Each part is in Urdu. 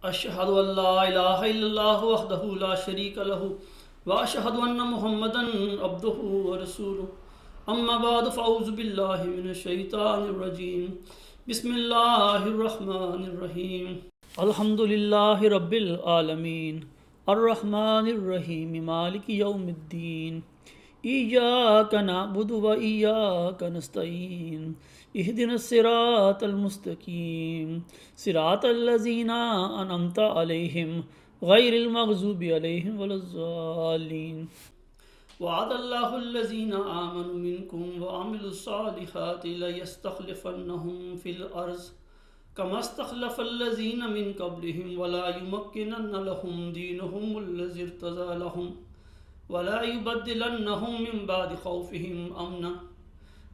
اشہد ان لا الہ الا اللہ وحدہ لا شریک لہ واشہد ان محمدا عبدہ ورسولہ اما بعد فاعوذ باللہ من الشیطان الرجیم بسم اللہ الرحمن الرحیم الحمد للہ رب العالمین الرحمن الرحیم مالک یوم الدین ایاک نعبد و ایاک نستعین اہدنا الصراط المستقیم صراط الذین انعمت علیہم غیر المغضوب علیہم ولا الضالین وعد اللہ الذین آمنوا منکم وعملوا الصالحات لیستخلفنہم فی الارض كما استخلف الذين من قبلهم ولا يمكنن لهم دينهم الذي ارتضى لهم ولا يبدلنهم من بعد خوفهم امنا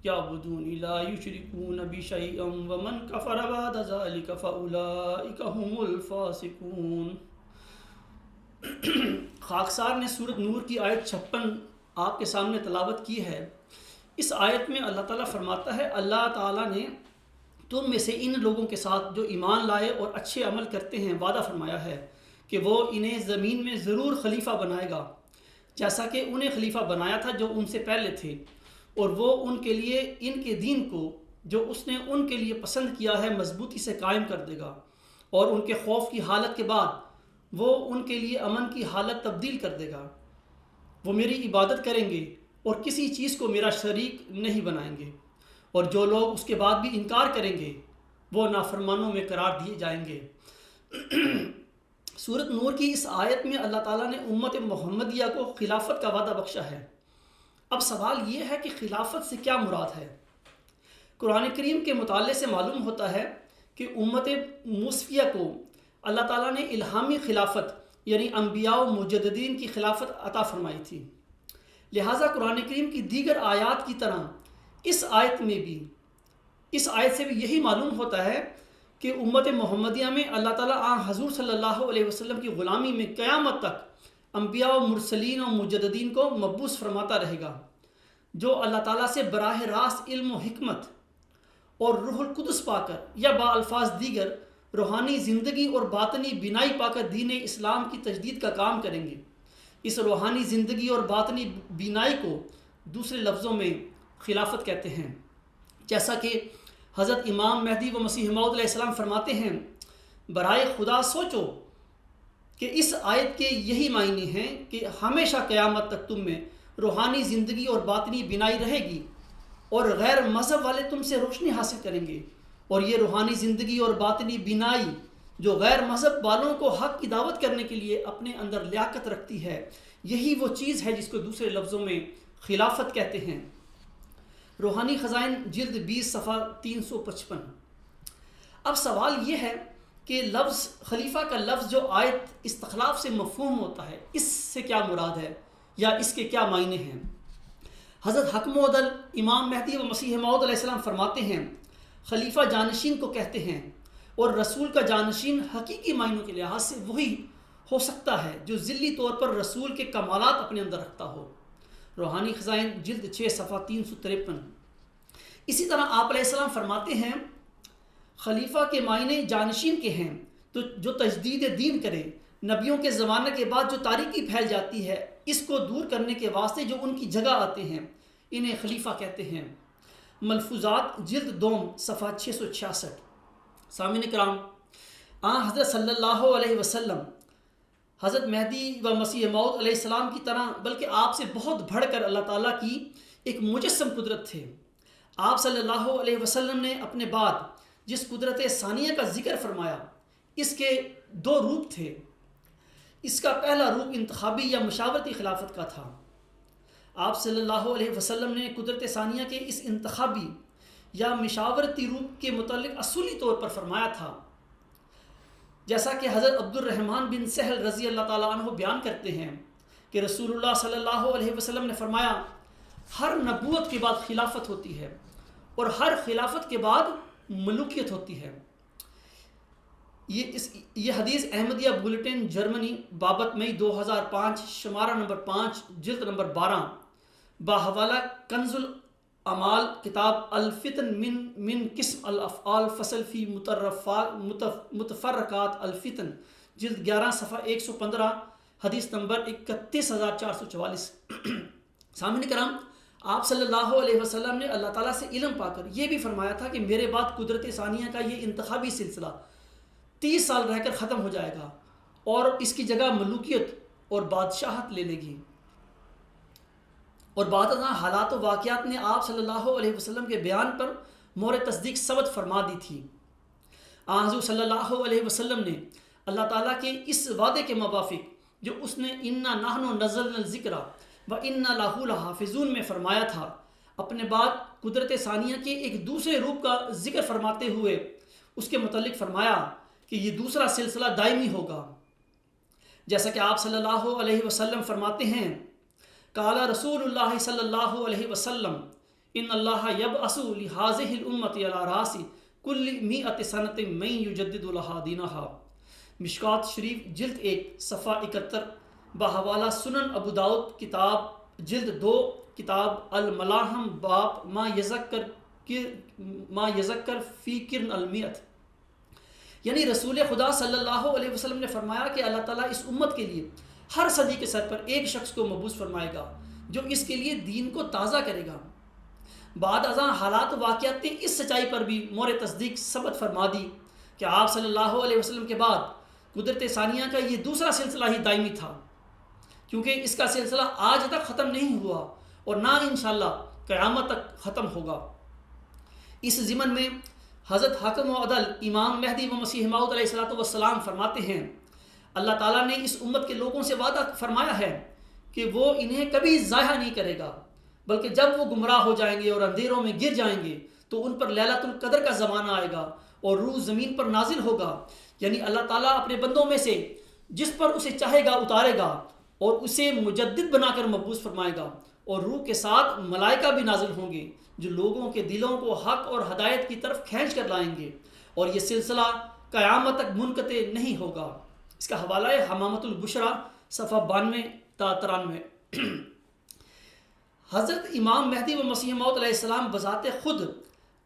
يعبدوني لا يشركون بي شيئا ومن كفر بعد ذلك فاولئك هم الفاسقون۔ خاکسار نے سورۃ نور کی آیت 56 آپ کے سامنے تلاوت کی ہے۔ اس آیت میں اللہ تعالیٰ فرماتا ہے اللہ تعالیٰ نے تم میں سے ان لوگوں کے ساتھ جو ایمان لائے اور اچھے عمل کرتے ہیں وعدہ فرمایا ہے کہ وہ انہیں زمین میں ضرور خلیفہ بنائے گا، جیسا کہ انہیں خلیفہ بنایا تھا جو ان سے پہلے تھے، اور وہ ان کے لیے ان کے دین کو جو اس نے ان کے لیے پسند کیا ہے مضبوطی سے قائم کر دے گا، اور ان کے خوف کی حالت کے بعد وہ ان کے لیے امن کی حالت تبدیل کر دے گا۔ وہ میری عبادت کریں گے اور کسی چیز کو میرا شریک نہیں بنائیں گے، اور جو لوگ اس کے بعد بھی انکار کریں گے وہ نافرمانوں میں قرار دیے جائیں گے۔ سورۃ نور کی اس آیت میں اللہ تعالیٰ نے امت محمدیہ کو خلافت کا وعدہ بخشا ہے۔ اب سوال یہ ہے کہ خلافت سے کیا مراد ہے؟ قرآن کریم کے مطالعے سے معلوم ہوتا ہے کہ امت مصفیہ کو اللہ تعالیٰ نے الہامی خلافت یعنی انبیاء و مجددین کی خلافت عطا فرمائی تھی، لہٰذا قرآن کریم کی دیگر آیات کی طرح اس آیت سے بھی یہی معلوم ہوتا ہے کہ امت محمدیہ میں اللہ تعالیٰ حضور صلی اللہ علیہ وسلم کی غلامی میں قیامت تک انبیاء و مرسلین و مجددین کو مبعوث فرماتا رہے گا، جو اللہ تعالیٰ سے براہ راست علم و حکمت اور روح القدس پا کر یا با الفاظ دیگر روحانی زندگی اور باطنی بینائی پا کر دین اسلام کی تجدید کا کام کریں گے۔ اس روحانی زندگی اور باطنی بینائی کو دوسرے لفظوں میں خلافت کہتے ہیں، جیسا کہ حضرت امام مہدی و مسیح موعود علیہ السلام فرماتے ہیں، برائے خدا سوچو کہ اس آیت کے یہی معنی ہیں کہ ہمیشہ قیامت تک تم میں روحانی زندگی اور باطنی بینائی رہے گی، اور غیر مذہب والے تم سے روشنی حاصل کریں گے، اور یہ روحانی زندگی اور باطنی بینائی جو غیر مذہب والوں کو حق کی دعوت کرنے کے لیے اپنے اندر لیاقت رکھتی ہے، یہی وہ چیز ہے جس کو دوسرے لفظوں میں خلافت کہتے ہیں۔ روحانی خزائن جلد 20 صفحہ 355۔ اب سوال یہ ہے کہ لفظ خلیفہ کا لفظ جو آیت استخلاف سے مفہوم ہوتا ہے، اس سے کیا مراد ہے یا اس کے کیا معنی ہیں؟ حضرت حق مودل امام مہدی و مسیح موعود علیہ السلام فرماتے ہیں، خلیفہ جانشین کو کہتے ہیں، اور رسول کا جانشین حقیقی معنوں کے لحاظ سے وہی ہو سکتا ہے جو ذلی طور پر رسول کے کمالات اپنے اندر رکھتا ہو۔ روحانی خزائن جلد 6 صفحہ 353۔ اسی طرح آپ علیہ السلام فرماتے ہیں، خلیفہ کے معنی جانشین کے ہیں تو جو تجدید دین کرے، نبیوں کے زمانے کے بعد جو تاریکی پھیل جاتی ہے اس کو دور کرنے کے واسطے جو ان کی جگہ آتے ہیں، انہیں خلیفہ کہتے ہیں۔ ملفوظات جلد 2 صفحہ 666۔ سامعین کرام، حضرت صلی اللہ علیہ وسلم حضرت مہدی و مسیح موعود علیہ السلام کی طرح بلکہ آپ سے بہت بڑھ کر اللہ تعالیٰ کی ایک مجسم قدرت تھے۔ آپ صلی اللہ علیہ وسلم نے اپنے بعد جس قدرت ثانیہ کا ذکر فرمایا، اس کے 2 روپ تھے۔ اس کا پہلا روپ انتخابی یا مشاورتی خلافت کا تھا۔ آپ صلی اللہ علیہ وسلم نے قدرت ثانیہ کے اس انتخابی یا مشاورتی روپ کے متعلق اصولی طور پر فرمایا تھا، جیسا کہ حضرت عبد الرحمن بن سہل رضی اللہ تعالیٰ عنہ بیان کرتے ہیں کہ رسول اللہ صلی اللہ علیہ وسلم نے فرمایا، ہر نبوت کے بعد خلافت ہوتی ہے اور ہر خلافت کے بعد ملوکیت ہوتی ہے۔ یہ حدیث احمدیہ بلیٹن جرمنی بابت مئی 2005 شمارہ نمبر 5 جلد نمبر 12 باحوالہ کنز اعمال کتاب الفتن من قسم الافعال فصل فی متفرقات الفتن جلد 11 صفحہ 115 حدیث نمبر 31444۔ سامعین کرام، آپ صلی اللہ علیہ وسلم نے اللہ تعالیٰ سے علم پا کر یہ بھی فرمایا تھا کہ میرے بعد قدرت ثانیہ کا یہ انتخابی سلسلہ 30 سال رہ کر ختم ہو جائے گا اور اس کی جگہ ملوکیت اور بادشاہت لے لے گی۔ اور بعد ازاں حالات و واقعات نے آپ صلی اللہ علیہ وسلم کے بیان پر مہر تصدیق ثبت فرما دی تھی۔ حضور صلی اللہ علیہ وسلم نے اللہ تعالیٰ کے اس وعدے کے موافق جو اس نے انا نحن نزلنا الذکر و انا لہ لحافظون میں فرمایا تھا، اپنے بعد قدرت ثانیہ کے ایک دوسرے روپ کا ذکر فرماتے ہوئے اس کے متعلق فرمایا کہ یہ دوسرا سلسلہ دائمی ہوگا، جیسا کہ آپ صلی اللہ علیہ وسلم فرماتے ہیں قال رسول اللہ صلی اللہ علیہ وسلم ان اللہ یبعث لہذہ الامۃ علی راس کل 100 سنۃ من یجدد لہا دینہا۔ مشکوٰۃ شریف جلد 1 صفحہ 71 بحوالہ سنن ابو داؤد کتاب جلد 2 کتاب الملاحم باب ما یذکر فی کرن المیت۔ یعنی رسول خدا صلی اللہ علیہ وسلم نے فرمایا کہ اللہ تعالیٰ اس امت کے لیے ہر صدی کے سر پر ایک شخص کو مبعوث فرمائے گا جو اس کے لیے دین کو تازہ کرے گا۔ بعد ازاں حالات و واقعات نے اس سچائی پر بھی مہر تصدیق ثبت فرما دی کہ آپ صلی اللہ علیہ وسلم کے بعد قدرت ثانیہ کا یہ دوسرا سلسلہ ہی دائمی تھا، کیونکہ اس کا سلسلہ آج تک ختم نہیں ہوا اور نہ انشاءاللہ قیامت تک ختم ہوگا۔ اس ضمن میں حضرت حاکم و عدل امام مہدی و مسیح موعود علیہ السلام فرماتے ہیں اللہ تعالیٰ نے اس امت کے لوگوں سے وعدہ فرمایا ہے کہ وہ انہیں کبھی ضائع نہیں کرے گا، بلکہ جب وہ گمراہ ہو جائیں گے اور اندھیروں میں گر جائیں گے تو ان پر لیلۃ القدر کا زمانہ آئے گا اور روح زمین پر نازل ہوگا، یعنی اللہ تعالیٰ اپنے بندوں میں سے جس پر اسے چاہے گا اتارے گا اور اسے مجدد بنا کر مبعوث فرمائے گا، اور روح کے ساتھ ملائکہ بھی نازل ہوں گے جو لوگوں کے دلوں کو حق اور ہدایت کی طرف کھینچ کر لائیں گے، اور یہ سلسلہ قیامت تک منقطع نہیں ہوگا۔ اس کا حوالہ ہے حمامۃ البشرا صفحہ 92 تا 93۔ حضرت امام مہدی و مسیح موعود علیہ السلام بذات خود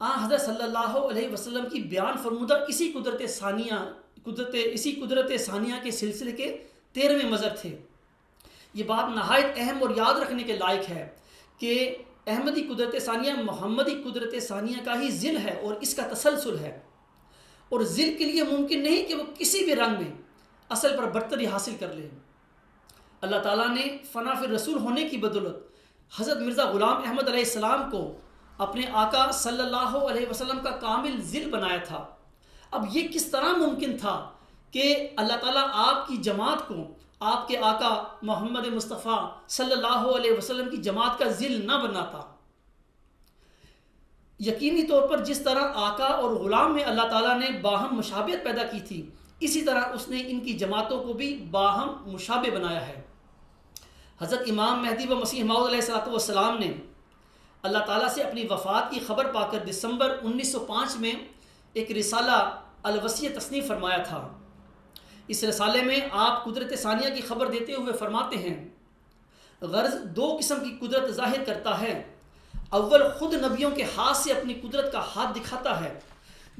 حضرت صلی اللہ علیہ وسلم کی بیان فرمودہ اسی قدرت ثانیہ کے سلسلے کے 13ویں مظہر تھے۔ یہ بات نہایت اہم اور یاد رکھنے کے لائق ہے کہ احمدی قدرت ثانیہ محمدی قدرت ثانیہ کا ہی ذل ہے اور اس کا تسلسل ہے، اور ذل کے لیے ممکن نہیں کہ وہ کسی بھی رنگ میں اصل پر برتری حاصل کر لے۔ اللہ تعالیٰ نے فنا فی رسول ہونے کی بدولت حضرت مرزا غلام احمد علیہ السلام کو اپنے آقا صلی اللہ علیہ وسلم کا کامل ذل بنایا تھا۔ اب یہ کس طرح ممکن تھا کہ اللہ تعالیٰ آپ کی جماعت کو آپ کے آقا محمد مصطفیٰ صلی اللہ علیہ وسلم کی جماعت کا ذل نہ بناتا؟ یقینی طور پر جس طرح آقا اور غلام میں اللہ تعالیٰ نے باہم مشابہت پیدا کی تھی، اسی طرح اس نے ان کی جماعتوں کو بھی باہم مشابہ بنایا ہے۔ حضرت امام مہدی و مسیح موعود علیہ السلام نے اللہ تعالیٰ سے اپنی وفات کی خبر پا کر دسمبر 1905 میں ایک رسالہ الوصیہ تصنیف فرمایا تھا۔ اس رسالے میں آپ قدرت ثانیہ کی خبر دیتے ہوئے فرماتے ہیں غرض 2 قسم کی قدرت ظاہر کرتا ہے، اول خود نبیوں کے ہاتھ سے اپنی قدرت کا ہاتھ دکھاتا ہے،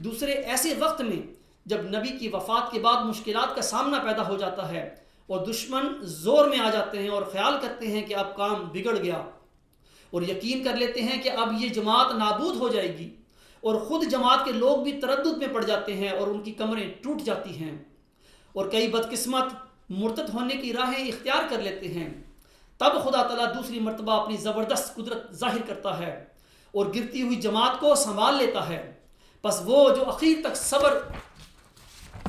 دوسرے ایسے وقت میں جب نبی کی وفات کے بعد مشکلات کا سامنا پیدا ہو جاتا ہے اور دشمن زور میں آ جاتے ہیں اور خیال کرتے ہیں کہ اب کام بگڑ گیا، اور یقین کر لیتے ہیں کہ اب یہ جماعت نابود ہو جائے گی، اور خود جماعت کے لوگ بھی تردد میں پڑ جاتے ہیں اور ان کی کمریں ٹوٹ جاتی ہیں، اور کئی بدقسمت مرتد ہونے کی راہیں اختیار کر لیتے ہیں۔ تب خدا تعالیٰ دوسری مرتبہ اپنی زبردست قدرت ظاہر کرتا ہے اور گرتی ہوئی جماعت کو سنبھال لیتا ہے۔ پس وہ جو اخیر تک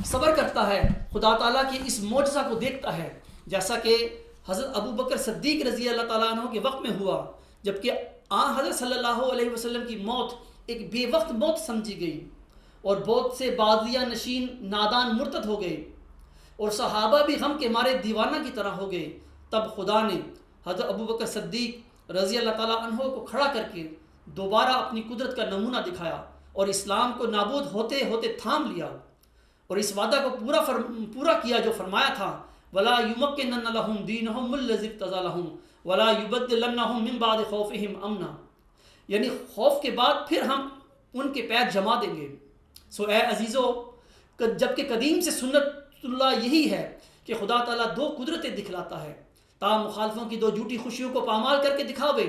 صبر کرتا ہے خدا تعالیٰ کے اس معجزہ کو دیکھتا ہے، جیسا کہ حضرت ابو بکر صدیق رضی اللہ تعالیٰ عنہ کے وقت میں ہوا، جبکہ حضرت صلی اللہ علیہ وسلم کی موت ایک بے وقت موت سمجھی گئی اور بہت سے بادیہ نشین نادان مرتد ہو گئے اور صحابہ بھی غم کے مارے دیوانہ کی طرح ہو گئے۔ تب خدا نے حضرت ابو بکر صدیق رضی اللہ تعالیٰ عنہ کو کھڑا کر کے دوبارہ اپنی قدرت کا نمونہ دکھایا اور اسلام کو نابود ہوتے ہوتے تھام لیا، اور اس وعدہ کو پورا کیا جو فرمایا تھا وَلَا يُمَكِّنَنَّ لَهُمْ دِينَهُمُ الَّذِي ارْتَضَىٰ لَهُمْ وَلَا يُبَدِّلَنَّهُمْ مِنْ بَعْدِ خَوْفِهِمْ أَمْنًا۔ یعنی خوف کے بعد پھر ہم ان کے پیر جما دیں گے۔ سو اے عزیزو، جبکہ قدیم سے سنت اللہ یہی ہے کہ خدا تعالیٰ دو قدرتیں دکھلاتا ہے تا مخالفوں کی دو جھوٹی خوشیوں کو پامال کر کے دکھاوے،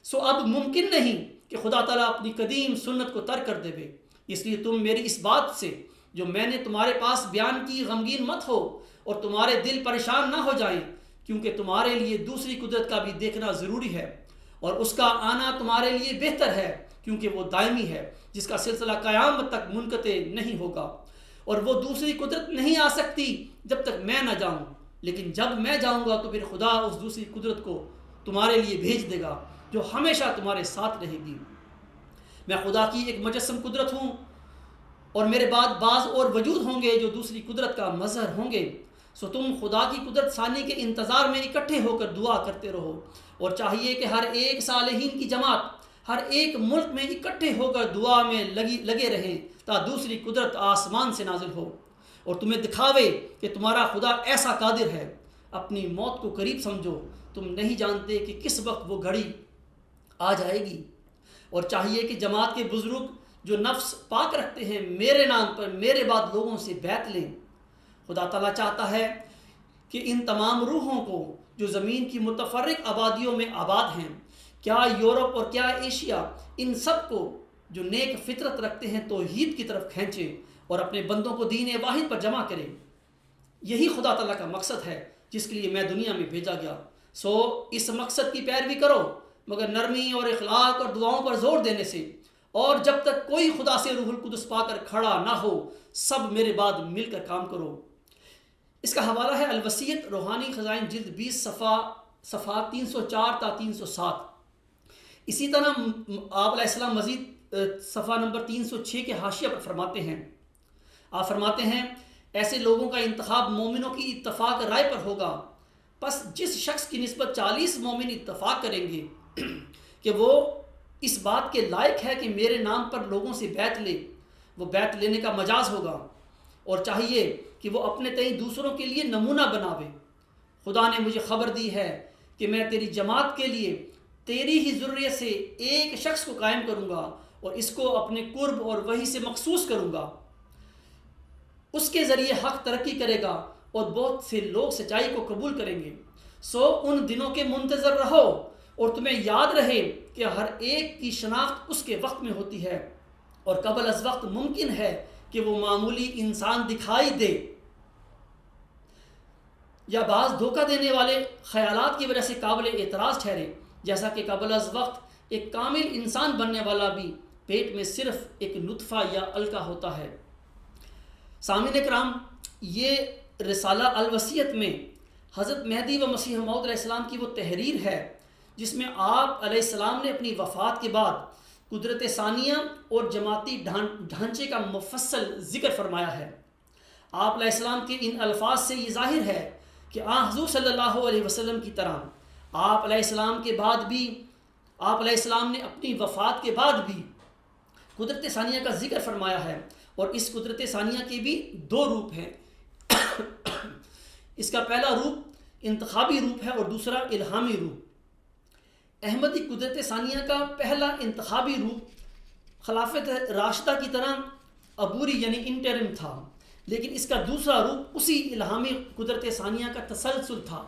سو اب ممکن نہیں کہ خدا تعالیٰ اپنی قدیم سنت کو ترک کر دے۔ اس لیے تم میری اس بات سے جو میں نے تمہارے پاس بیان کی غمگین مت ہو اور تمہارے دل پریشان نہ ہو جائیں، کیونکہ تمہارے لیے دوسری قدرت کا بھی دیکھنا ضروری ہے، اور اس کا آنا تمہارے لیے بہتر ہے، کیونکہ وہ دائمی ہے جس کا سلسلہ قیامت تک منقطع نہیں ہوگا، اور وہ دوسری قدرت نہیں آ سکتی جب تک میں نہ جاؤں، لیکن جب میں جاؤں گا تو پھر خدا اس دوسری قدرت کو تمہارے لیے بھیج دے گا جو ہمیشہ تمہارے ساتھ رہے گی۔ میں خدا کی ایک مجسم قدرت ہوں، اور میرے بعد بعض اور وجود ہوں گے جو دوسری قدرت کا مظہر ہوں گے۔ سو تم خدا کی قدرت ثانی کے انتظار میں اکٹھے ہو کر دعا کرتے رہو، اور چاہیے کہ ہر ایک صالحین کی جماعت ہر ایک ملک میں اکٹھے ہو کر دعا میں لگے رہیں تا دوسری قدرت آسمان سے نازل ہو اور تمہیں دکھاوے کہ تمہارا خدا ایسا قادر ہے۔ اپنی موت کو قریب سمجھو، تم نہیں جانتے کہ کس وقت وہ گھڑی آ جائے گی۔ اور چاہیے کہ جماعت کے بزرگ جو نفس پاک رکھتے ہیں میرے نام پر میرے بعد لوگوں سے بیعت لیں۔ خدا تعالیٰ چاہتا ہے کہ ان تمام روحوں کو جو زمین کی متفرق آبادیوں میں آباد ہیں، کیا یورپ اور کیا ایشیا، ان سب کو جو نیک فطرت رکھتے ہیں توحید کی طرف کھینچے اور اپنے بندوں کو دین واحد پر جمع کرے۔ یہی خدا تعالیٰ کا مقصد ہے جس کے لیے میں دنیا میں بھیجا گیا۔ سو اس مقصد کی پیروی کرو، مگر نرمی اور اخلاق اور دعاؤں پر زور دینے سے، اور جب تک کوئی خدا سے روح القدس پا کر کھڑا نہ ہو، سب میرے بعد مل کر کام کرو۔ اس کا حوالہ ہے الوصیت روحانی خزائن جلد 20 صفحہ 304 تا 307۔ اسی طرح آپ علیہ السلام مزید صفحہ نمبر 306 کے حاشیہ پر فرماتے ہیں، آپ فرماتے ہیں ایسے لوگوں کا انتخاب مومنوں کی اتفاق رائے پر ہوگا، پس جس شخص کی نسبت 40 مومن اتفاق کریں گے کہ وہ اس بات کے لائق ہے کہ میرے نام پر لوگوں سے بیعت لے، وہ بیعت لینے کا مجاز ہوگا، اور چاہیے کہ وہ اپنے تئیں دوسروں کے لیے نمونہ بناوے۔ خدا نے مجھے خبر دی ہے کہ میں تیری جماعت کے لیے تیری ہی ذریت سے ایک شخص کو قائم کروں گا اور اس کو اپنے قرب اور وحی سے مخصوص کروں گا، اس کے ذریعے حق ترقی کرے گا اور بہت سے لوگ سچائی کو قبول کریں گے۔ سو ان دنوں کے منتظر رہو، اور تمہیں یاد رہے کہ ہر ایک کی شناخت اس کے وقت میں ہوتی ہے، اور قبل از وقت ممکن ہے کہ وہ معمولی انسان دکھائی دے یا بعض دھوکہ دینے والے خیالات کی وجہ سے قابل اعتراض ٹھہرے، جیسا کہ قبل از وقت ایک کامل انسان بننے والا بھی پیٹ میں صرف ایک نطفہ یا علقہ ہوتا ہے۔ سامعین کرام، یہ رسالہ الوصیت میں حضرت مہدی و مسیح موعود علیہ السلام کی وہ تحریر ہے جس میں آپ علیہ السلام نے اپنی وفات کے بعد قدرت ثانیہ اور جماعتی ڈھانچے کا مفصل ذکر فرمایا ہے۔ آپ علیہ السلام کے ان الفاظ سے یہ ظاہر ہے کہ حضور صلی اللہ علیہ وسلم کی طرح آپ علیہ السلام کے بعد بھی، آپ علیہ السلام نے اپنی وفات کے بعد بھی قدرت ثانیہ کا ذکر فرمایا ہے، اور اس قدرت ثانیہ کے بھی دو روپ ہیں۔ اس کا پہلا روپ انتخابی روپ ہے اور دوسرا الہامی روپ۔ احمدی قدرت ثانیہ کا پہلا انتخابی روپ خلافت راشدہ کی طرح عبوری یعنی انٹرم تھا، لیکن اس کا دوسرا روپ اسی الہامی قدرت ثانیہ کا تسلسل تھا،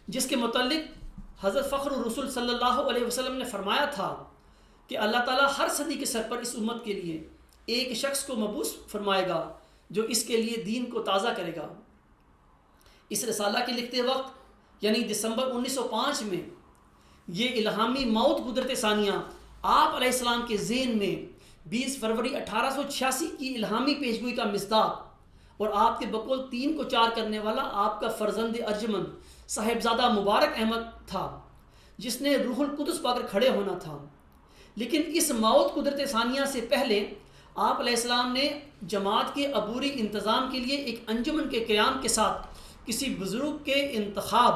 جس کے متعلق حضرت فخر الرسول صلی اللہ علیہ وسلم نے فرمایا تھا کہ اللہ تعالیٰ ہر صدی کے سر پر اس امت کے لیے ایک شخص کو مبعوث فرمائے گا جو اس کے لیے دین کو تازہ کرے گا۔ اس رسالہ کے لکھتے وقت یعنی دسمبر 1905 میں یہ الہامی موت قدرت ثانیہ آپ علیہ السلام کے ذہن میں 20 فروری 1886 کی الہامی پیشگوئی کا مصداق اور آپ کے بقول 3 کو 4 کرنے والا آپ کا فرزند ارجمند صاحبزادہ مبارک احمد تھا، جس نے روح القدس پا کر کھڑے ہونا تھا۔ لیکن اس موت قدرت ثانیہ سے پہلے آپ علیہ السلام نے جماعت کے عبوری انتظام کے لیے ایک انجمن کے قیام کے ساتھ کسی بزرگ کے انتخاب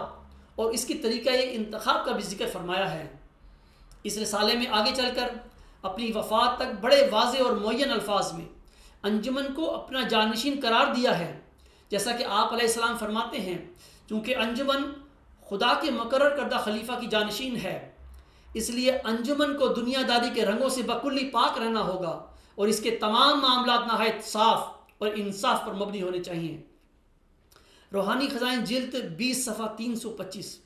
اور اس کی طریقہ انتخاب کا بھی ذکر فرمایا ہے۔ اس رسالے میں آگے چل کر اپنی وفات تک بڑے واضح اور معین الفاظ میں انجمن کو اپنا جانشین قرار دیا ہے، جیسا کہ آپ علیہ السلام فرماتے ہیں چونکہ انجمن خدا کے مقرر کردہ خلیفہ کی جانشین ہے، اس لیے انجمن کو دنیا داری کے رنگوں سے بکلی پاک رہنا ہوگا اور اس کے تمام معاملات نہایت صاف اور انصاف پر مبنی ہونے چاہیے۔ روحانی خزائن جلد 20 صفحہ 325۔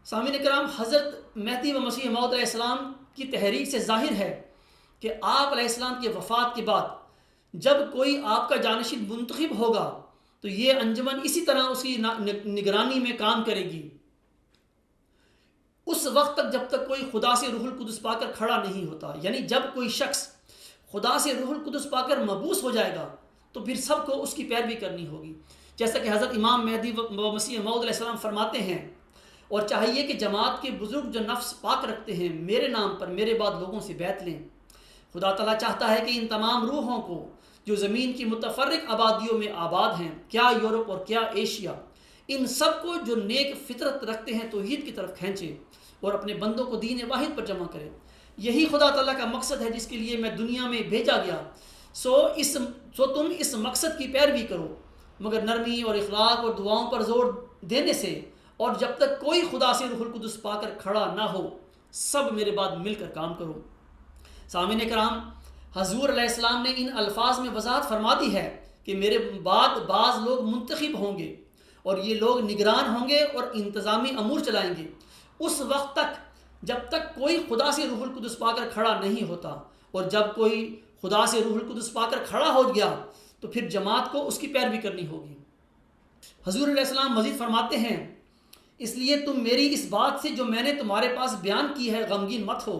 سامعین کرام، حضرت مہدی و مسیح موعود علیہ السلام کی تحریک سے ظاہر ہے کہ آپ علیہ السلام کی وفات کے بعد جب کوئی آپ کا جانشین منتخب ہوگا تو یہ انجمن اسی طرح اس کی نگرانی میں کام کرے گی اس وقت تک جب تک کوئی خدا سے روح القدس پا کر کھڑا نہیں ہوتا۔ یعنی جب کوئی شخص خدا سے روح القدس پا کر مبعوث ہو جائے گا تو پھر سب کو اس کی پیروی کرنی ہوگی، جیسا کہ حضرت امام مہدی و مسیح موعود علیہ السلام فرماتے ہیں، اور چاہیے کہ جماعت کے بزرگ جو نفس پاک رکھتے ہیں میرے نام پر میرے بعد لوگوں سے بیعت لیں۔ خدا تعالیٰ چاہتا ہے کہ ان تمام روحوں کو جو زمین کی متفرق آبادیوں میں آباد ہیں، کیا یورپ اور کیا ایشیا، ان سب کو جو نیک فطرت رکھتے ہیں توحید کی طرف کھینچے اور اپنے بندوں کو دین واحد پر جمع کرے۔ یہی خدا تعالیٰ کا مقصد ہے جس کے لیے میں دنیا میں بھیجا گیا۔ سو تم اس مقصد کی پیروی کرو، مگر نرمی اور اخلاق اور دعاؤں پر زور دینے سے، اور جب تک کوئی خدا سے روح القدس پا کر کھڑا نہ ہو، سب میرے بعد مل کر کام کرو۔ سامعین کرام، حضور علیہ السلام نے ان الفاظ میں وضاحت فرما دی ہے کہ میرے بعد بعض لوگ منتخب ہوں گے اور یہ لوگ نگران ہوں گے اور انتظامی امور چلائیں گے اس وقت تک جب تک کوئی خدا سے روح القدس پا کر کھڑا نہیں ہوتا، اور جب کوئی خدا سے روح القدس پا کر کھڑا ہو گیا تو پھر جماعت کو اس کی پیروی کرنی ہوگی۔ حضور علیہ السلام مزید فرماتے ہیں، اس لیے تم میری اس بات سے جو میں نے تمہارے پاس بیان کی ہے غمگین مت ہو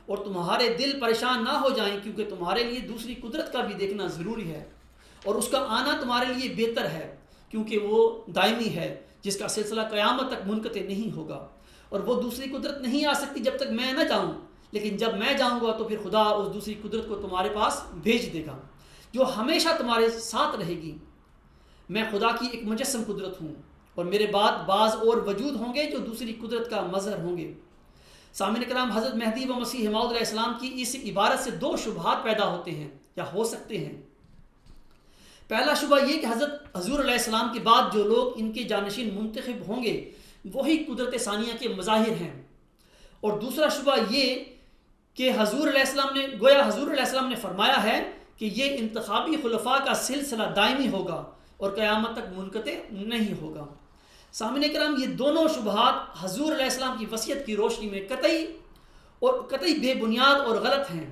اور تمہارے دل پریشان نہ ہو جائیں، کیونکہ تمہارے لیے دوسری قدرت کا بھی دیکھنا ضروری ہے اور اس کا آنا تمہارے لیے بہتر ہے، کیونکہ وہ دائمی ہے جس کا سلسلہ قیامت تک منقطع نہیں ہوگا، اور وہ دوسری قدرت نہیں آ سکتی جب تک میں نہ جاؤں، لیکن جب میں جاؤں گا تو پھر خدا اس دوسری قدرت کو تمہارے پاس بھیج دے گا جو ہمیشہ تمہارے ساتھ رہے گی۔ میں خدا کی ایک مجسم قدرت ہوں اور میرے بعد بعض اور وجود ہوں گے جو دوسری قدرت کا مظہر ہوں گے۔ سامعین کرام، حضرت مہدی و مسیح موعود علیہ السلام کی اس عبارت سے دو شبہات پیدا ہوتے ہیں یا ہو سکتے ہیں۔ پہلا شبہ یہ کہ حضرت حضور علیہ السلام کے بعد جو لوگ ان کے جانشین منتخب ہوں گے وہی قدرت ثانیہ کے مظاہر ہیں، اور دوسرا شبہ یہ کہ حضور علیہ السلام نے فرمایا ہے کہ یہ انتخابی خلفاء کا سلسلہ دائمی ہوگا اور قیامت تک منقطع نہیں ہوگا۔ سامعین کرام، یہ دونوں شبہات حضور علیہ السلام کی وصیت کی روشنی میں قطعی بے بنیاد اور غلط ہیں۔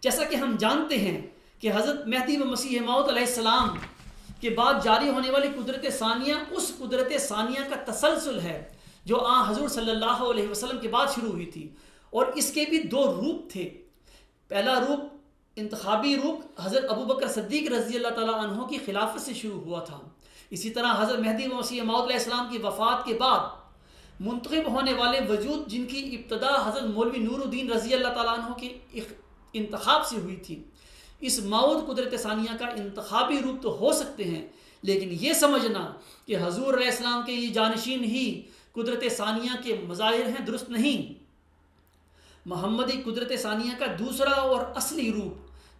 جیسا کہ ہم جانتے ہیں کہ حضرت مہدی و مسیح موعود علیہ السلام کے بعد جاری ہونے والی قدرت ثانیہ اس قدرت ثانیہ کا تسلسل ہے جو حضور صلی اللہ علیہ وسلم کے بعد شروع ہوئی تھی، اور اس کے بھی دو روپ تھے۔ پہلا روپ انتخابی روپ حضرت ابوبکر صدیق رضی اللہ تعالیٰ عنہ کی خلافت سے شروع ہوا تھا۔ اسی طرح حضرت مہدی و مسیح موعود علیہ السلام کی وفات کے بعد منتخب ہونے والے وجود جن کی ابتدا حضرت مولوی نور الدین رضی اللہ تعالیٰ عنہ کے انتخاب سے ہوئی تھی، اس موعود قدرت ثانیہ کا انتخابی روپ تو ہو سکتے ہیں، لیکن یہ سمجھنا کہ حضور علیہ السلام کے یہ جانشین ہی قدرت ثانیہ کے مظاہر ہیں، درست نہیں۔ محمدی قدرت ثانیہ کا دوسرا اور اصلی روپ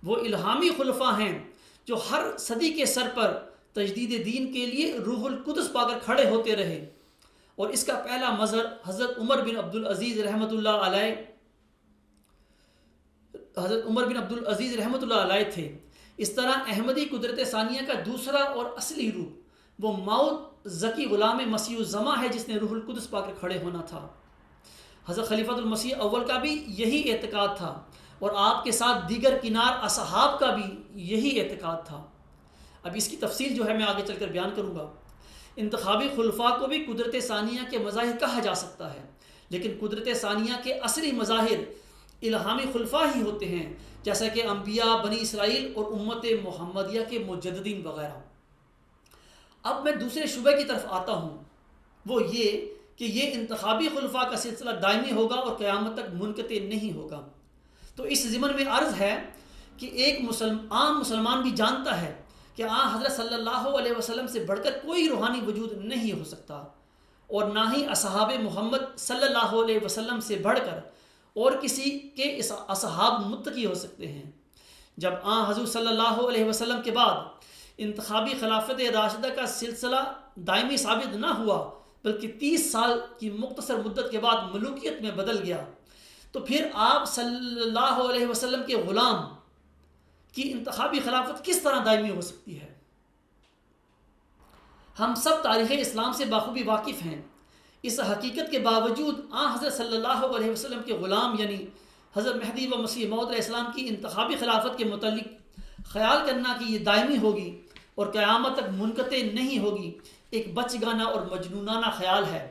وہ الہامی خلفاء ہیں جو ہر صدی کے سر پر تجدید دین کے لیے روح القدس پا کر کھڑے ہوتے رہے، اور اس کا پہلا مظہر حضرت عمر بن عبدالعزیز رحمۃ اللہ علیہ تھے۔ اس طرح احمدی قدرت ثانیہ کا دوسرا اور اصلی روپ وہ موعود ذکی غلام مسیح الزماں ہے جس نے روح القدس پا کر کھڑے ہونا تھا۔ حضرت خلیفۃ المسیح اول کا بھی یہی اعتقاد تھا، اور آپ کے ساتھ دیگر کنار اصحاب کا بھی یہی اعتقاد تھا۔ اب اس کی تفصیل جو ہے میں آگے چل کر بیان کروں گا۔ انتخابی خلفاء کو بھی قدرت ثانیہ کے مظاہر کہا جا سکتا ہے، لیکن قدرت ثانیہ کے اصلی مظاہر الہامی خلفاء ہی ہوتے ہیں، جیسا کہ انبیاء، بنی اسرائیل اور امت محمدیہ کے مجددین وغیرہ۔ اب میں دوسرے شعبے کی طرف آتا ہوں، وہ یہ کہ یہ انتخابی خلفاء کا سلسلہ دائمی ہوگا اور قیامت تک منقطع نہیں ہوگا۔ تو اس ضمن میں عرض ہے کہ ایک عام مسلمان بھی جانتا ہے کہ حضرت صلی اللہ علیہ وسلم سے بڑھ کر کوئی روحانی وجود نہیں ہو سکتا، اور نہ ہی اصحاب محمد صلی اللہ علیہ وسلم سے بڑھ کر اور کسی کے اصحاب متقی ہو سکتے ہیں۔ جب حضور صلی اللہ علیہ وسلم کے بعد انتخابی خلافت راشدہ کا سلسلہ دائمی ثابت نہ ہوا بلکہ 30 سال کی مختصر مدت کے بعد ملوکیت میں بدل گیا، تو پھر آپ صلی اللہ علیہ وسلم کے غلام کی انتخابی خلافت کس طرح دائمی ہو سکتی ہے؟ ہم سب تاریخ اسلام سے بخوبی واقف ہیں۔ اس حقیقت کے باوجود حضرت صلی اللہ علیہ وسلم کے غلام یعنی حضرت مہدی و مسیح موعود علیہ السلام کی انتخابی خلافت کے متعلق خیال کرنا کہ یہ دائمی ہوگی اور قیامت تک منقطع نہیں ہوگی ایک بچگانہ اور مجنونانہ خیال ہے۔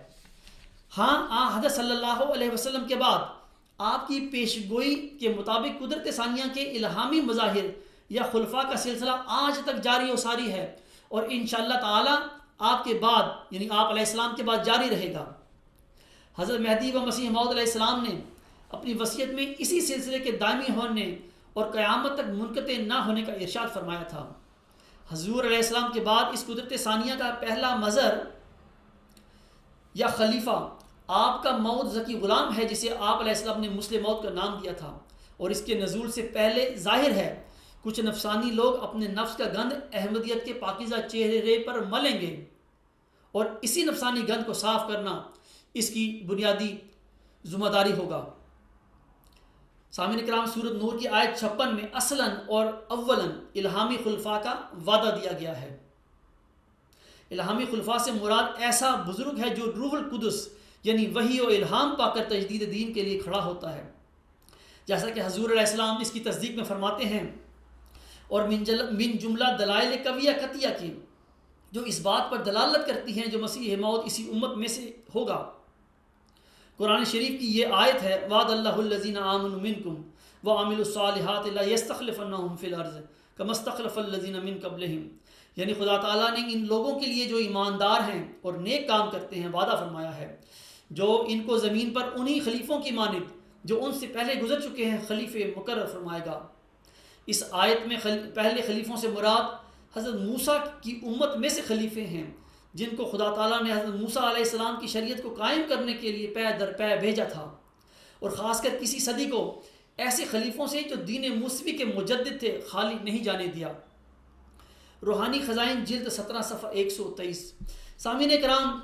ہاں حضرت صلی اللہ علیہ وسلم کے بعد آپ کی پیشگوئی کے مطابق قدرت ثانیہ کے الہامی مظاہر یا خلفاء کا سلسلہ آج تک جاری و ساری ہے، اور انشاءاللہ تعالی آپ کے بعد یعنی آپ علیہ السلام کے بعد جاری رہے گا۔ حضرت مہدی و مسیح موعود علیہ السلام نے اپنی وصیت میں اسی سلسلے کے دائمی ہونے اور قیامت تک منقطع نہ ہونے کا ارشاد فرمایا تھا۔ حضور علیہ السلام کے بعد اس قدرت ثانیہ کا پہلا مظہر یا خلیفہ آپ کا موعود ذکی غلام ہے، جسے آپ علیہ السلام نے مسلم موعود کا نام دیا تھا، اور اس کے نزول سے پہلے ظاہر ہے کچھ نفسانی لوگ اپنے نفس کا گند احمدیت کے پاکیزہ چہرے پر ملیں گے، اور اسی نفسانی گند کو صاف کرنا اس کی بنیادی ذمہ داری ہوگا۔ سامعین کرام، سورۃ نور کی آیت 56 میں اصلاً اور اولاً الہامی خلفاء کا وعدہ دیا گیا ہے۔ الہامی خلفاء سے مراد ایسا بزرگ ہے جو روح القدس یعنی وحی و الہام پا کر تجدید دین کے لیے کھڑا ہوتا ہے، جیسا کہ حضور علیہ السلام اس کی تصدیق میں فرماتے ہیں، اور من جملہ دلائل قویہ قطعیہ کی جو اس بات پر دلالت کرتی ہیں جو مسیح موعود اسی امت میں سے ہوگا۔ قرآن شریف کی یہ آیت ہے، وعد اللہ الذین آمنوا منکم وعملوا الصالحات لیستخلفنہم فی الارض کما استخلف الذین من قبلہم، یعنی خدا تعالیٰ نے ان لوگوں کے لیے جو ایماندار ہیں اور نیک کام کرتے ہیں وعدہ فرمایا ہے، جو ان کو زمین پر انہی خلیفوں کی مانند جو ان سے پہلے گزر چکے ہیں خلیفے مقرر فرمائے گا۔ اس آیت میں پہلے خلیفوں سے مراد حضرت موسیٰ کی امت میں سے خلیفے ہیں، جن کو خدا تعالیٰ نے حضرت موسیٰ علیہ السلام کی شریعت کو قائم کرنے کے لیے پے در پے بھیجا تھا، اور خاص کر کسی صدی کو ایسے خلیفوں سے جو دین موسوی کے مجدد تھے خالی نہیں جانے دیا۔ روحانی خزائن جلد 17 صفحہ 123۔ سامعین کرام،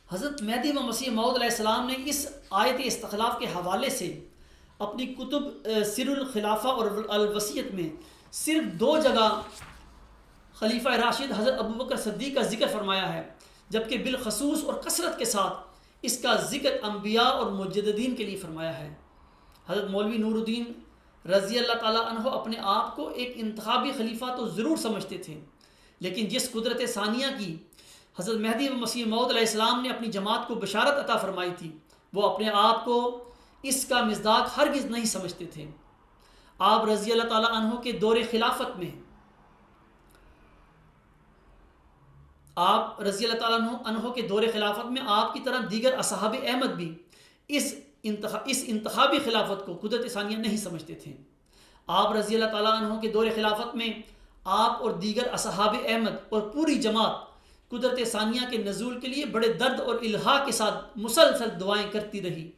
حضرت مہدی و مسیح موعود علیہ السلام نے اس آیت استخلاف کے حوالے سے اپنی کتب سر الخلافہ اور الوصیت میں صرف 2 جگہ خلیفہ راشد حضرت ابوبکر صدیق کا ذکر فرمایا ہے، جبکہ بالخصوص اور کثرت کے ساتھ اس کا ذکر انبیاء اور مجددین کے لیے فرمایا ہے۔ حضرت مولوی نور الدین رضی اللہ تعالیٰ عنہ اپنے آپ کو ایک انتخابی خلیفہ تو ضرور سمجھتے تھے، لیکن جس قدرت ثانیہ کی حضرت مہدی و مسیح موعود علیہ السلام نے اپنی جماعت کو بشارت عطا فرمائی تھی، وہ اپنے آپ کو اس کا مصداق ہرگز نہیں سمجھتے تھے۔ آپ رضی اللہ تعالیٰ عنہ کے دور خلافت میں آپ کی طرح دیگر اصحاب احمد بھی اس انتخابی خلافت کو قدرت ثانیہ نہیں سمجھتے تھے۔ آپ رضی اللہ تعالیٰ عنہ کے دور خلافت میں آپ اور دیگر اصحاب احمد اور پوری جماعت قدرت ثانیہ کے نزول کے لیے بڑے درد اور الہا کے ساتھ مسلسل دعائیں کرتی رہی،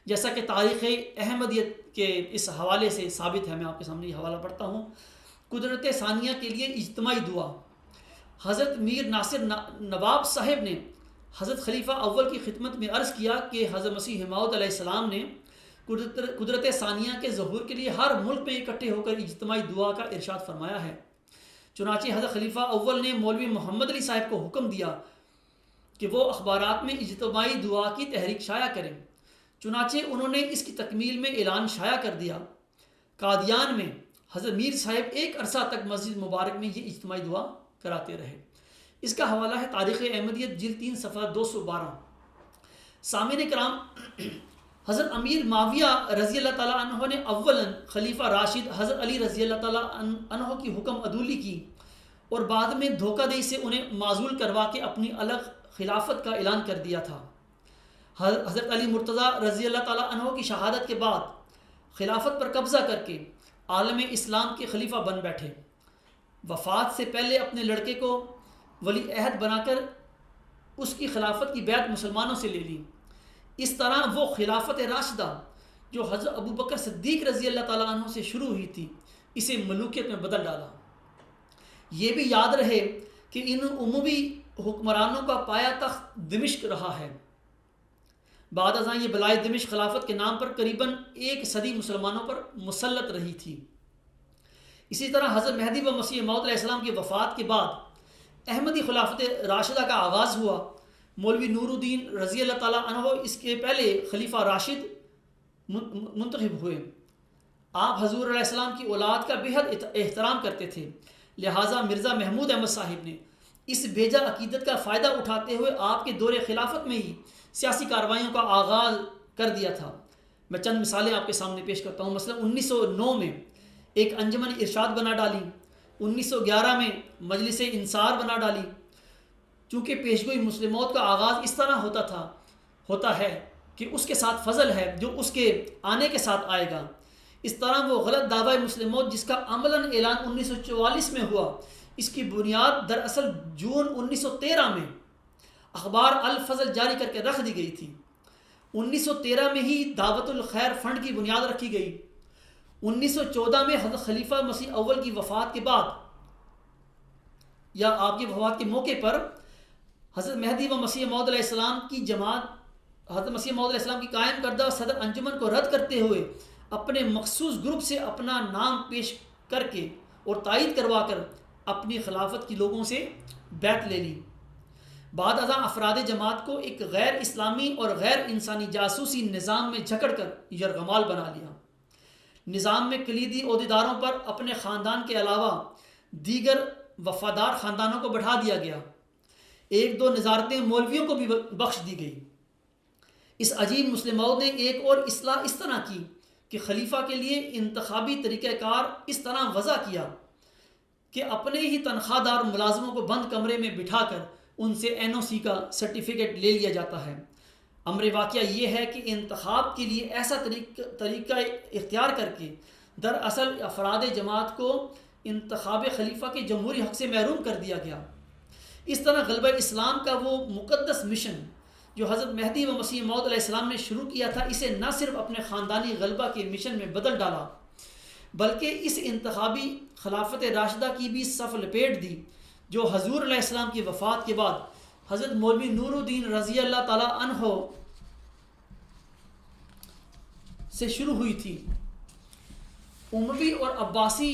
جیسا کہ تاریخ احمدیت کے اس حوالے سے ثابت ہے۔ میں آپ کے سامنے یہ حوالہ پڑھتا ہوں۔ قدرت ثانیہ کے لیے اجتماعی دعا۔ حضرت میر ناصر نواب صاحب نے حضرت خلیفہ اول کی خدمت میں عرض کیا کہ حضرت مسیح موعود علیہ السلام نے قدرت ثانیہ کے ظہور کے لیے ہر ملک میں اکٹھے ہو کر اجتماعی دعا کا ارشاد فرمایا ہے۔ چنانچہ حضرت خلیفہ اول نے مولوی محمد علی صاحب کو حکم دیا کہ وہ اخبارات میں اجتماعی دعا کی تحریک شائع کریں۔ چنانچہ انہوں نے اس کی تکمیل میں اعلان شائع کر دیا۔ قادیان میں حضرت میر صاحب ایک عرصہ تک مسجد مبارک میں یہ اجتماعی دعا کراتے رہے۔ اس کا حوالہ ہے تاریخ احمدیت جلد 3 صفحہ 212۔ سامعین کرام، حضرت امیر معاویہ رضی اللہ تعالیٰ عنہ نے اولاً خلیفہ راشد حضرت علی رضی اللہ تعالیٰ عنہ کی حکم عدولی کی، اور بعد میں دھوکہ دہی سے انہیں معزول کروا کے اپنی الگ خلافت کا اعلان کر دیا تھا۔ حضرت علی مرتضیٰ رضی اللہ تعالیٰ عنہ کی شہادت کے بعد خلافت پر قبضہ کر کے عالم اسلام کے خلیفہ بن بیٹھے۔ وفات سے پہلے اپنے لڑکے کو ولی عہد بنا کر اس کی خلافت کی بیعت مسلمانوں سے لے لی۔ اس طرح وہ خلافت راشدہ جو حضرت ابوبکر صدیق رضی اللہ تعالیٰ عنہ سے شروع ہوئی تھی، اسے ملوکیت میں بدل ڈالا۔ یہ بھی یاد رہے کہ ان عمومی حکمرانوں کا پایا تخت دمشق رہا ہے۔ بعد ازاں یہ بلائے دمشق خلافت کے نام پر قریباً 1 صدی مسلمانوں پر مسلط رہی تھی۔ اسی طرح حضرت مہدی و مسیح موعود علیہ السلام کی وفات کے بعد احمدی خلافت راشدہ کا آغاز ہوا۔ مولوی نور الدین رضی اللہ تعالیٰ عنہ اس کے پہلے خلیفہ راشد منتخب ہوئے۔ آپ حضور علیہ السلام کی اولاد کا بےحد احترام کرتے تھے، لہٰذا مرزا محمود احمد صاحب نے اس بیجا عقیدت کا فائدہ اٹھاتے ہوئے آپ کے دور خلافت میں ہی سیاسی کارروائیوں کا آغاز کر دیا تھا۔ میں چند مثالیں آپ کے سامنے پیش کرتا ہوں۔ مثلا 1909 میں ایک انجمن ارشاد بنا ڈالی، 1911 میں مجلس انصار بنا ڈالی۔ چونکہ پیشگوئی مسلم موت کا آغاز اس طرح ہوتا ہے کہ اس کے ساتھ فضل ہے جو اس کے آنے کے ساتھ آئے گا، اس طرح وہ غلط دعوی مسلم موت جس کا عملاً اعلان 1944 میں ہوا، اس کی بنیاد دراصل جون 1913 میں اخبار الفضل جاری کر کے رکھ دی گئی تھی۔ 1913 میں ہی دعوت الخیر فنڈ کی بنیاد رکھی گئی۔ 1914 میں حضرت خلیفہ مسیح اول کی وفات کے بعد یا آپ کی وفات کے موقع پر حضرت مہدی و مسیح موعود علیہ السلام کی جماعت حضرت مسیح موعود علیہ السلام کی قائم کردہ صدر انجمن کو رد کرتے ہوئے اپنے مخصوص گروپ سے اپنا نام پیش کر کے اور تائید کروا کر اپنی خلافت کی لوگوں سے بیعت لے لی۔ بعد ازاں افراد جماعت کو ایک غیر اسلامی اور غیر انسانی جاسوسی نظام میں جکڑ کر یرغمال بنا لیا۔ نظام میں کلیدی عہدیداروں پر اپنے خاندان کے علاوہ دیگر وفادار خاندانوں کو بٹھا دیا گیا۔ 1-2 نظارتیں مولویوں کو بھی بخش دی گئی۔ اس عجیب مسلم موعود نے ایک اور اصلاح اس طرح کی کہ خلیفہ کے لیے انتخابی طریقہ کار اس طرح وضع کیا کہ اپنے ہی تنخواہ دار ملازموں کو بند کمرے میں بٹھا کر ان سے NOC کا سرٹیفکیٹ لے لیا جاتا ہے۔ امر واقعہ یہ ہے کہ انتخاب کے لیے ایسا طریقہ اختیار کر کے دراصل افراد جماعت کو انتخاب خلیفہ کے جمہوری حق سے محروم کر دیا گیا۔ اس طرح غلبہ اسلام کا وہ مقدس مشن جو حضرت مہدی و مسیح موعود علیہ السلام نے شروع کیا تھا، اسے نہ صرف اپنے خاندانی غلبہ کے مشن میں بدل ڈالا بلکہ اس انتخابی خلافت راشدہ کی بھی صف لپیٹ دی جو حضور علیہ السلام کی وفات کے بعد حضرت مولوی نور الدین رضی اللہ تعالیٰ عنہ سے شروع ہوئی تھی۔ اموی اور عباسی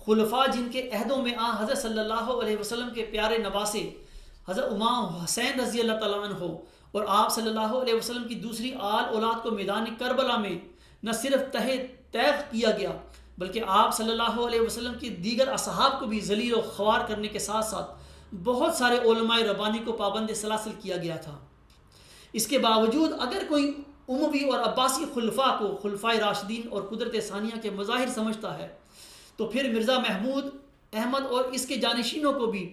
خلفاء جن کے عہدوں میں حضرت صلی اللہ علیہ وسلم کے پیارے نواسے حضرت امام حسین رضی اللہ تعالیٰ عنہ اور آپ صلی اللہ علیہ وسلم کی دوسری آل اولاد کو میدان کربلا میں نہ صرف تیغ کیا گیا بلکہ آپ صلی اللہ علیہ وسلم کی دیگر اصحاب کو بھی ذلیل و خوار کرنے کے ساتھ ساتھ بہت سارے علماء ربانی کو پابند سلاسل کیا گیا تھا۔ اس کے باوجود اگر کوئی اموی اور عباسی خلفاء کو خلفائے راشدین اور قدرت ثانیہ کے مظاہر سمجھتا ہے تو پھر مرزا محمود احمد اور اس کے جانشینوں کو بھی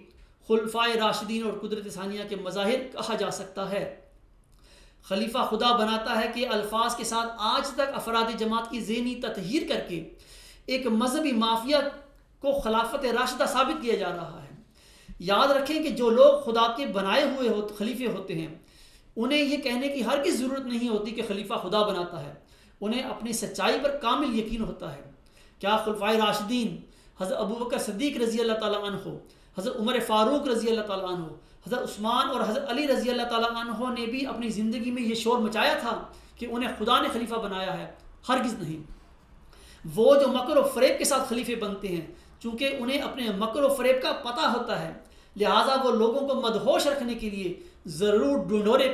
خلفائے راشدین اور قدرت ثانیہ کے مظاہر کہا جا سکتا ہے۔ خلیفہ خدا بناتا ہے کہ الفاظ کے ساتھ آج تک افراد جماعت کی ذہنی تطہیر کر کے ایک مذہبی مافیا کو خلافت راشدہ ثابت کیا جا رہا ہے۔ یاد رکھیں کہ جو لوگ خدا کے بنائے ہوئے خلیفے ہوتے ہیں انہیں یہ کہنے کی ہرگز ضرورت نہیں ہوتی کہ خلیفہ خدا بناتا ہے، انہیں اپنی سچائی پر کامل یقین ہوتا ہے۔ کیا خلفائے راشدین حضرت ابوبکر صدیق رضی اللہ تعالیٰ عنہ، حضرت عمر فاروق رضی اللہ تعالیٰ عنہ، حضرت عثمان اور حضرت علی رضی اللہ تعالیٰ عنہ نے بھی اپنی زندگی میں یہ شور مچایا تھا کہ انہیں خدا نے خلیفہ بنایا ہے؟ ہرگز نہیں۔ وہ جو مکر و فریب کے ساتھ خلیفے بنتے ہیں چونکہ انہیں اپنے مکر و فریب کا پتہ ہوتا ہے، لہٰذا وہ لوگوں کو مدہوش رکھنے کے لیے ضرور ڈنڈورے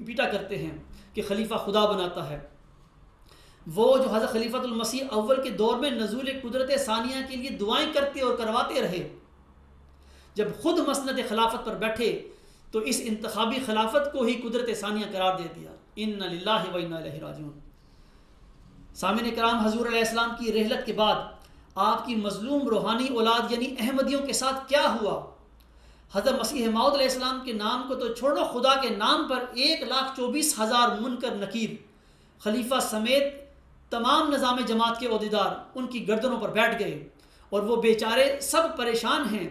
پیٹا کرتے ہیں کہ خلیفہ خدا بناتا ہے۔ وہ جو حضرت خلیفۃ المسیح اول کے دور میں نزول قدرت ثانیہ کے لیے دعائیں کرتے اور کرواتے رہے، جب خود مسند خلافت پر بیٹھے تو اس انتخابی خلافت کو ہی قدرت ثانیہ قرار دے دیا۔ ان للہ و انا الیہ راجعون۔ سامعین کرام، حضور علیہ السلام کی رحلت کے بعد آپ کی مظلوم روحانی اولاد یعنی احمدیوں کے ساتھ کیا ہوا؟ حضرت مسیح موعود علیہ السلام کے نام کو تو چھوڑو، خدا کے نام پر 1,24,000 منکر نکیر خلیفہ سمیت تمام نظام جماعت کے عہدیدار ان کی گردنوں پر بیٹھ گئے، اور وہ بیچارے سب پریشان ہیں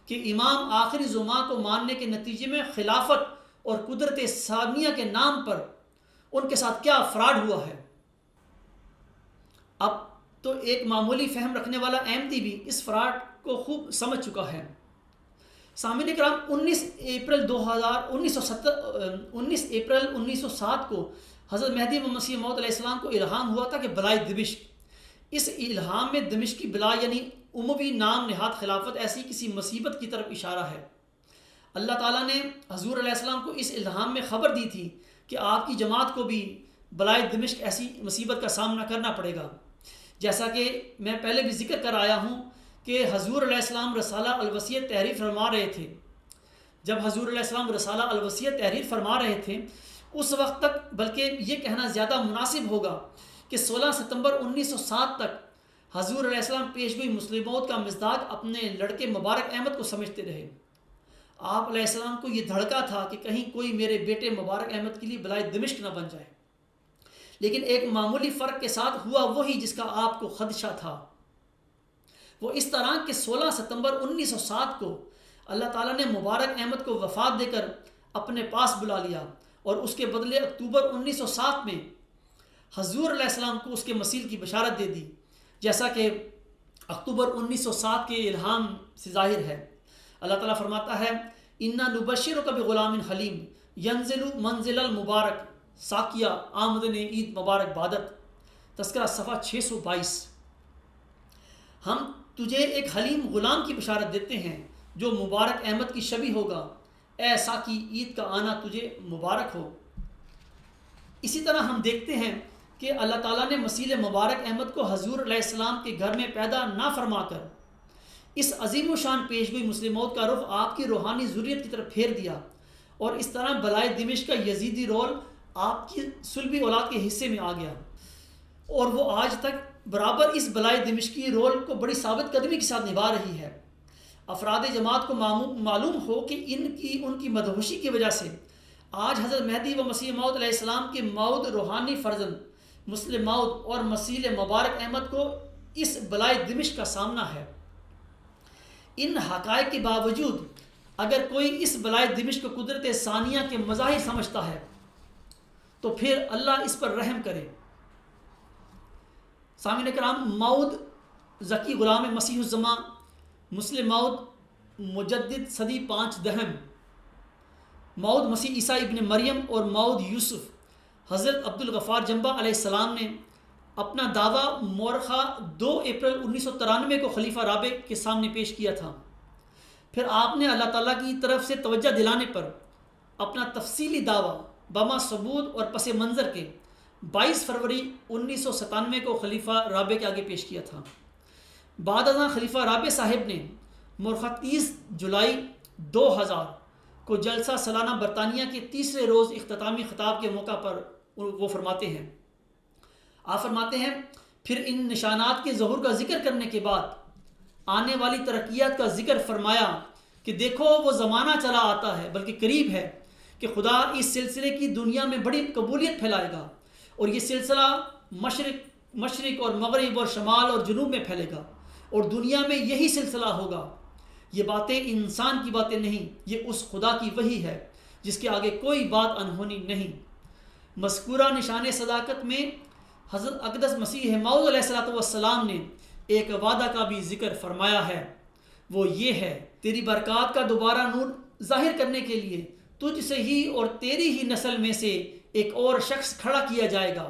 کہ امام آخری زمان کو ماننے کے نتیجے میں خلافت اور قدرت ثانیہ کے نام پر ان کے ساتھ کیا فراڈ ہوا ہے۔ اب تو ایک معمولی فہم رکھنے والا احمدی بھی اس فراڈ کو خوب سمجھ چکا ہے۔ سامعین کرام 19 اپریل 1907 کو حضرت مہدی مسیح موعود علیہ السلام کو الہام ہوا تھا کہ بلائے دمشق، اس الہام میں دمشق کی بلا یعنی اموی نام نہاد خلافت ایسی کسی مصیبت کی طرف اشارہ ہے۔ اللہ تعالیٰ نے حضور علیہ السلام کو اس الہام میں خبر دی تھی کہ آپ کی جماعت کو بھی بلائے دمشق ایسی مصیبت کا سامنا کرنا پڑے گا۔ جیسا کہ میں پہلے بھی ذکر کر آیا ہوں کہ حضور علیہ السلام رسالہ الوصیہ تحریر فرما رہے تھے۔ جب حضور علیہ السلام رسالہ الوصیہ تحریر فرما رہے تھے اس وقت تک، بلکہ یہ کہنا زیادہ مناسب ہوگا کہ 16 ستمبر 1907 تک حضور علیہ السلام پیشگوئی مسلم موعود کا مزداق اپنے لڑکے مبارک احمد کو سمجھتے رہے۔ آپ علیہ السلام کو یہ دھڑکا تھا کہ کہیں کوئی میرے بیٹے مبارک احمد کے لیے بلائے دمشق نہ بن جائے، لیکن ایک معمولی فرق کے ساتھ ہوا وہی جس کا آپ کو خدشہ تھا۔ وہ اس طرح کہ 16 ستمبر 1907 کو اللہ تعالیٰ نے مبارک احمد کو وفات دے کر اپنے پاس بلا لیا، اور اس کے بدلے اکتوبر 1907 میں حضور علیہ السلام کو اس کے مسیح کی بشارت دے دی، جیسا کہ اکتوبر 1907 کے الہام سے ظاہر ہے۔ اللہ تعالیٰ فرماتا ہے اِنَّا نُبَشِّرُكَ بِغُلَامٍ حلیم ينزل منزل المبارک ساکیہ آمدن عید مبارک بادت، تذکرہ صفحہ 622۔ ہم تجھے ایک حلیم غلام کی بشارت دیتے ہیں جو مبارک احمد کی شبیہ ہوگا، اے ساکی عید کا آنا تجھے مبارک ہو۔ اسی طرح ہم دیکھتے ہیں کہ اللہ تعالیٰ نے مسیح مبارک احمد کو حضور علیہ السلام کے گھر میں پیدا نہ فرما کر اس عظیم و شان پیشگوئی مسلم موعود کا رخ آپ کی روحانی ضروریت کی طرف پھیر دیا، اور اس طرح بلائے دمشق کا یزیدی رول آپ کی صلبی اولاد کے حصے میں آ گیا، اور وہ آج تک برابر اس بلائے دمشقی رول کو بڑی ثابت قدمی کے ساتھ نبھا رہی ہے۔ افراد جماعت کو معلوم ہو کہ ان کی مدہوشی کی وجہ سے آج حضرت مہدی و مسیح موعود علیہ السلام کے موعود روحانی فرزند مسلم موعود اور مسیح مبارک احمد کو اس بلائے دمشق کا سامنا ہے۔ ان حقائق کے باوجود اگر کوئی اس بلائے دمشق کو قدرت ثانیہ کے مظاہر سمجھتا ہے تو پھر اللہ اس پر رحم کرے۔ سامعین کرام، موعود ذکی غلام مسیح الزماں مسلم موعود مجدد صدی 5 دہم، موعود مسیح عیسیٰ ابن مریم اور موعود یوسف حضرت عبدالغفار جنبہ علیہ السلام نے اپنا دعویٰ مورخہ 2 اپریل 1993 کو خلیفہ رابع کے سامنے پیش کیا تھا۔ پھر آپ نے اللہ تعالیٰ کی طرف سے توجہ دلانے پر اپنا تفصیلی دعویٰ بما ثبوت اور پس منظر کے 22 فروری 1997 کو خلیفہ رابع کے آگے پیش کیا تھا۔ بعد ازاں خلیفہ رابع صاحب نے مورخہ 30 جولائی 2000 کو جلسہ سالانہ برطانیہ کے تیسرے روز اختتامی خطاب کے موقع پر وہ فرماتے ہیں، آپ فرماتے ہیں پھر ان نشانات کے ظہور کا ذکر کرنے کے بعد آنے والی ترقیات کا ذکر فرمایا کہ دیکھو وہ زمانہ چلا آتا ہے بلکہ قریب ہے کہ خدا اس سلسلے کی دنیا میں بڑی قبولیت پھیلائے گا، اور یہ سلسلہ مشرق اور مغرب اور شمال اور جنوب میں پھیلے گا، اور دنیا میں یہی سلسلہ ہوگا۔ یہ باتیں انسان کی باتیں نہیں، یہ اس خدا کی وحی ہے جس کے آگے کوئی بات انہونی نہیں۔ مذکورہ نشان صداقت میں حضرت اقدس مسیح موعود علیہ السلام نے ایک وعدہ کا بھی ذکر فرمایا ہے، وہ یہ ہے تیری برکات کا دوبارہ نور ظاہر کرنے کے لیے تجھ سے ہی اور تیری ہی نسل میں سے ایک اور شخص کھڑا کیا جائے گا۔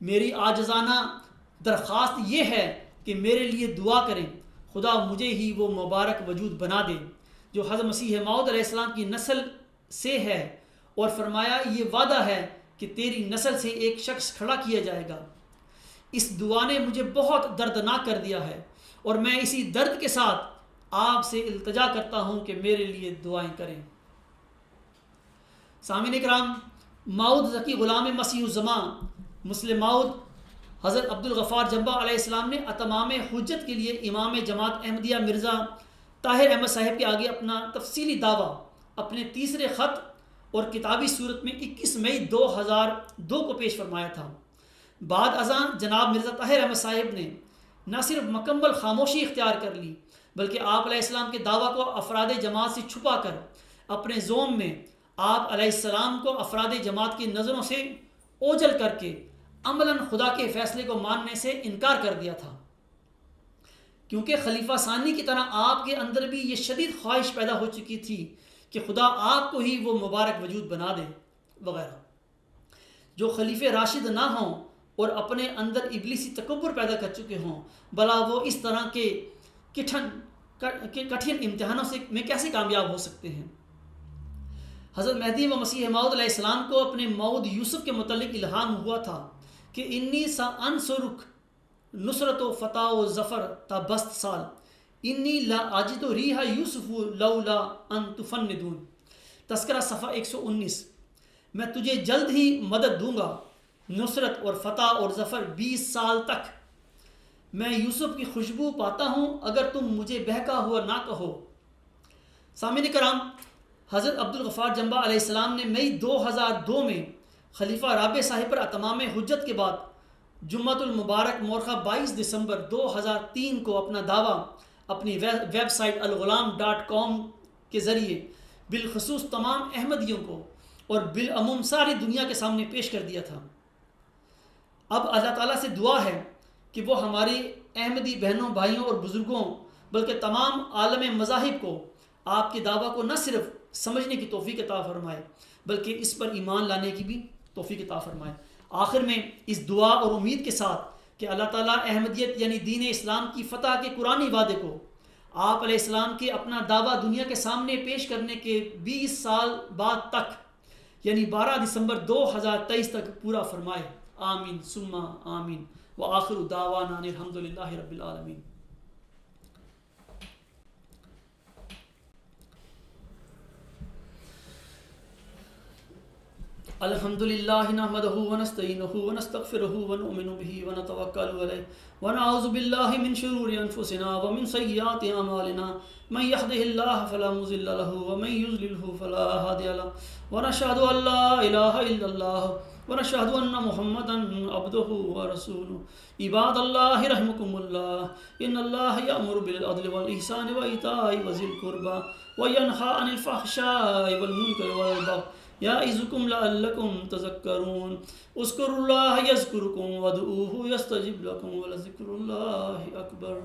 میری عاجزانہ درخواست یہ ہے کہ میرے لیے دعا کریں، خدا مجھے ہی وہ مبارک وجود بنا دے جو حضرت مسیح موعود علیہ السلام کی نسل سے ہے، اور فرمایا یہ وعدہ ہے کہ تیری نسل سے ایک شخص کھڑا کیا جائے گا۔ اس دعا نے مجھے بہت دردناک کر دیا ہے، اور میں اسی درد کے ساتھ آپ سے التجا کرتا ہوں کہ میرے لیے دعائیں کریں۔ سامعین کرام، موعود ذکی غلام مسیح الزماں مسلم موعود حضرت عبدالغفار جنبہ علیہ السلام نے اتمام حجت کے لیے امام جماعت احمدیہ مرزا طاہر احمد صاحب کے آگے اپنا تفصیلی دعویٰ اپنے تیسرے خط اور کتابی صورت میں 21 مئی 2002 کو پیش فرمایا تھا۔ بعد ازاں جناب مرزا طاہر احمد صاحب نے نہ صرف مکمل خاموشی اختیار کر لی بلکہ آپ علیہ السلام کے دعویٰ کو افراد جماعت سے چھپا کر اپنے زوم میں آپ علیہ السلام کو افراد جماعت کی نظروں سے اوجھل کر کے عملاً خدا کے فیصلے کو ماننے سے انکار کر دیا تھا۔ کیونکہ خلیفہ ثانی کی طرح آپ کے اندر بھی یہ شدید خواہش پیدا ہو چکی تھی کہ خدا آپ کو ہی وہ مبارک وجود بنا دے وغیرہ۔ جو خلیفہ راشد نہ ہوں اور اپنے اندر ابلیسی تکبر پیدا کر چکے ہوں، بھلا وہ اس طرح کے کٹھن امتحانوں میں کیسے کامیاب ہو سکتے ہیں؟ حضرت مہدی و مسیح موعود علیہ السلام کو اپنے موعود یوسف کے متعلق الہام ہوا تھا کہ انی سا انصرک نصرت و فتح و ظفر تا بست سال انی لا آجد ریحا یوسف لولا ان تفندون۔ تذکرہ صفحہ 119۔ میں تجھے جلد ہی مدد دوں گا، نصرت اور فتح اور ظفر 20 سال تک۔ میں یوسف کی خوشبو پاتا ہوں اگر تم مجھے بہکا ہوا نہ کہو۔ سامعین کرام، حضرت عبدالغفار جنبہ علیہ السلام نے مئی 2002 میں خلیفہ رابع صاحب پر اتمام حجت کے بعد جمعۃ المبارک مورخہ 22 دسمبر 2003 کو اپنا دعویٰ اپنی ویب سائٹ الغلام.com کے ذریعے بالخصوص تمام احمدیوں کو اور بالعموم ساری دنیا کے سامنے پیش کر دیا تھا۔ اب اللہ تعالیٰ سے دعا ہے کہ وہ ہماری احمدی بہنوں، بھائیوں اور بزرگوں بلکہ تمام عالم مذاہب کو آپ کے دعویٰ کو نہ صرف سمجھنے کی توفیق عطا فرمائے بلکہ اس پر ایمان لانے کی بھی توفیق عطا فرمائے۔ آخر میں اس دعا اور امید کے ساتھ کہ اللہ تعالیٰ احمدیت یعنی دین اسلام کی فتح کے قرآنی وعدے کو آپ علیہ السلام کے اپنا دعویٰ دنیا کے سامنے پیش کرنے کے 20 سال بعد تک یعنی 12 دسمبر 2023 تک پورا فرمائے۔ آمین ثم آمین وآخر دعوانا ان الحمدللہ رب العالمین۔ الحمد للہ نحمدہ ونستعینہ ونستغفرہ ونؤمن بہ ونتوکل علیہ ونعوذ باللہ من شرور انفسنا ومن سیئات اعمالنا من یہدہ اللہ فلا مضل لہ ومن یضللہ فلا ہادی لہ ونشہد ان لا الہ الا اللہ ونشہد ان محمدا عبدہ ورسولہ۔ عباد اللہ رحمکم اللہ، ان اللہ یأمر بالعدل والإحسان وإیتاء ذی القربى وینہی عن الفحشاء والمنکر والبغی یعظکم لعلکم تذکرون۔ اذکروا اللہ یذکرکم وادعوہ یستجب لکم ولذکر اللہ اکبر۔